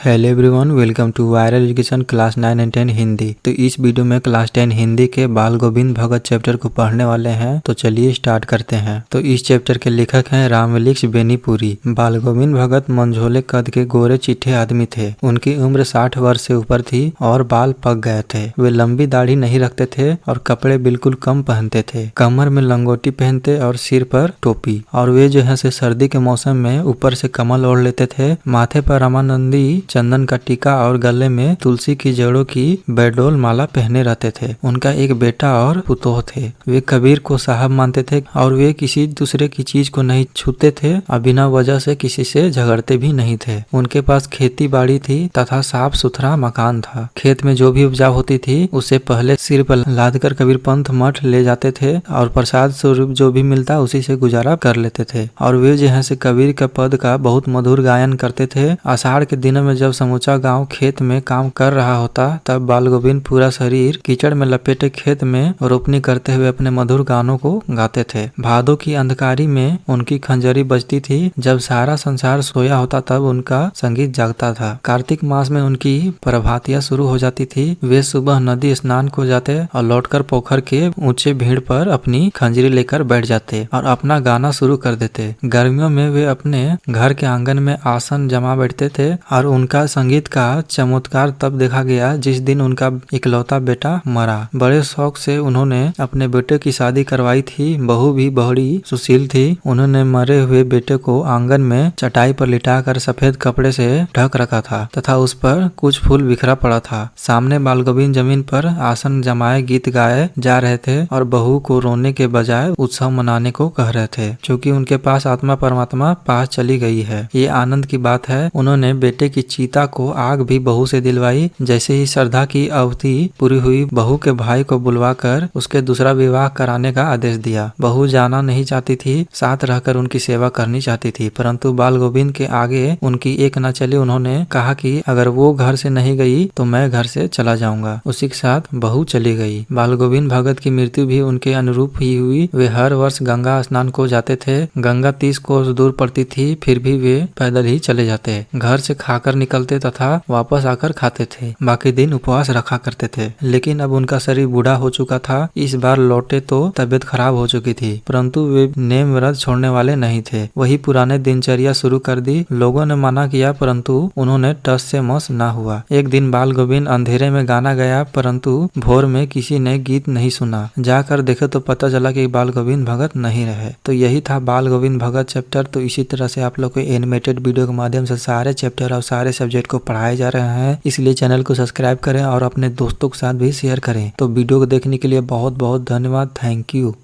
Hello everyone, welcome to viral education class 9 and 10 Hindi. तो इस video में क्लास 10 हिंदी के बाल गोविंद भगत चैप्टर को पढ़ने वाले हैं। तो चलिए स्टार्ट करते हैं। तो इस चैप्टर के लेखक हैं रामवलिक्ष बेनीपुरी। बाल गोविंद भगत मंझोले कद के गोरे चिट्ठे आदमी थे। उनकी उम्र 60 वर्ष से ऊपर थी और बाल पक गए थे। वे लंबी दाढ़ी नहीं रखते थे और कपड़े बिल्कुल कम पहनते थे। कमर में लंगोटी पहनते और सिर पर टोपी। और वे जो है सर्दी के मौसम में ऊपर से कमल ओढ़ लेते थे। माथे पर रामानंदी चंदन का टीका और गले में तुलसी की जड़ों की बैडोल माला पहने रहते थे। उनका एक बेटा और पुतोह थे। वे कबीर को साहब मानते थे और वे किसी दूसरे की चीज को नहीं छूते थे और बिना वजह से किसी से झगड़ते भी नहीं थे। उनके पास खेती बाड़ी थी तथा साफ सुथरा मकान था। खेत में जो भी उपजा होती थी उसे पहले सिर पर लाद कर कबीर पंथ मठ ले जाते थे और प्रसाद स्वरूप जो भी मिलता उसी से गुजारा कर लेते थे। और वे जो है कबीर के पद का बहुत मधुर गायन करते थे। आषाढ़ के दिनों में जब समूचा गांव खेत में काम कर रहा होता तब बाल गोविंद पूरा शरीर कीचड़ में लपेटे खेत में रोपनी करते हुए अपने मधुर गानों को गाते थे। भादों की अंधकारी में उनकी खंजरी बजती थी। जब सारा संसार सोया होता तब उनका संगीत जागता था। कार्तिक मास में उनकी प्रभातियां शुरू हो जाती थी। वे सुबह नदी स्नान को जाते और लौटकर पोखर के ऊंचे भीड़ पर अपनी खंजरी लेकर बैठ जाते और अपना गाना शुरू कर देते। गर्मियों में वे अपने घर के आंगन में आसन जमा बैठते थे और उनका संगीत का चमत्कार तब देखा गया जिस दिन उनका इकलौता बेटा मरा। बड़े शौक से उन्होंने अपने बेटे की शादी करवाई थी। बहू भी बड़ी सुशील थी। उन्होंने मरे हुए बेटे को आंगन में चटाई पर लिटाकर सफेद कपड़े से ढक रखा था तथा उस पर कुछ फूल बिखरा पड़ा था। सामने बाल गोविंद जमीन पर आसन जमाए गीत गाए जा रहे थे और बहू को रोने के बजाय उत्सव मनाने को कह रहे थे, क्योंकि उनके पास आत्मा परमात्मा पास चली गई है। ये आनंद की बात है। उन्होंने बेटे की चीता को आग भी बहू से दिलवाई। जैसे ही श्रद्धा की अवधि पूरी हुई बहू के भाई को बुलवाकर उसके दूसरा विवाह कराने का आदेश दिया। बहू जाना नहीं चाहती थी, साथ रहकर उनकी सेवा करनी चाहती थी, परंतु बाल गोविंद के आगे उनकी एक न चली। उन्होंने कहा कि अगर वो घर से नहीं गई तो मैं घर से चला जाऊंगा। उसी के साथ बहू चली गई। बाल गोविंद भगत की मृत्यु भी उनके अनुरूप ही हुई। वे हर वर्ष गंगा स्नान को जाते थे। गंगा 30 कोस दूर पड़ती थी, फिर भी वे पैदल ही चले जाते। घर से खाकर निकलते तथा वापस आकर खाते थे। बाकी दिन उपवास रखा करते थे। लेकिन अब उनका शरीर बूढ़ा हो चुका था। इस बार लौटे तो तबीयत खराब हो चुकी थी, परंतु वे नेम व्रत छोड़ने वाले नहीं थे। वही पुराने दिनचर्या शुरू कर दी। लोगों ने मना किया परंतु उन्होंने टस से मस ना हुआ। एक दिन बाल गोविंद अंधेरे में गाना गया, परंतु भोर में किसी ने गीत नहीं सुना। जाकर देखे तो पता चला कि बाल गोविंद भगत नहीं रहे। तो यही था बाल गोविंद भगत चैप्टर। तो इसी तरह से आप लोग को एनिमेटेड वीडियो के माध्यम से सारे चैप्टर और सारे सब्जेक्ट को पढ़ाए जा रहे हैं। इसलिए चैनल को सब्सक्राइब करें और अपने दोस्तों के साथ भी शेयर करें। तो वीडियो को देखने के लिए बहुत बहुत धन्यवाद। Thank you.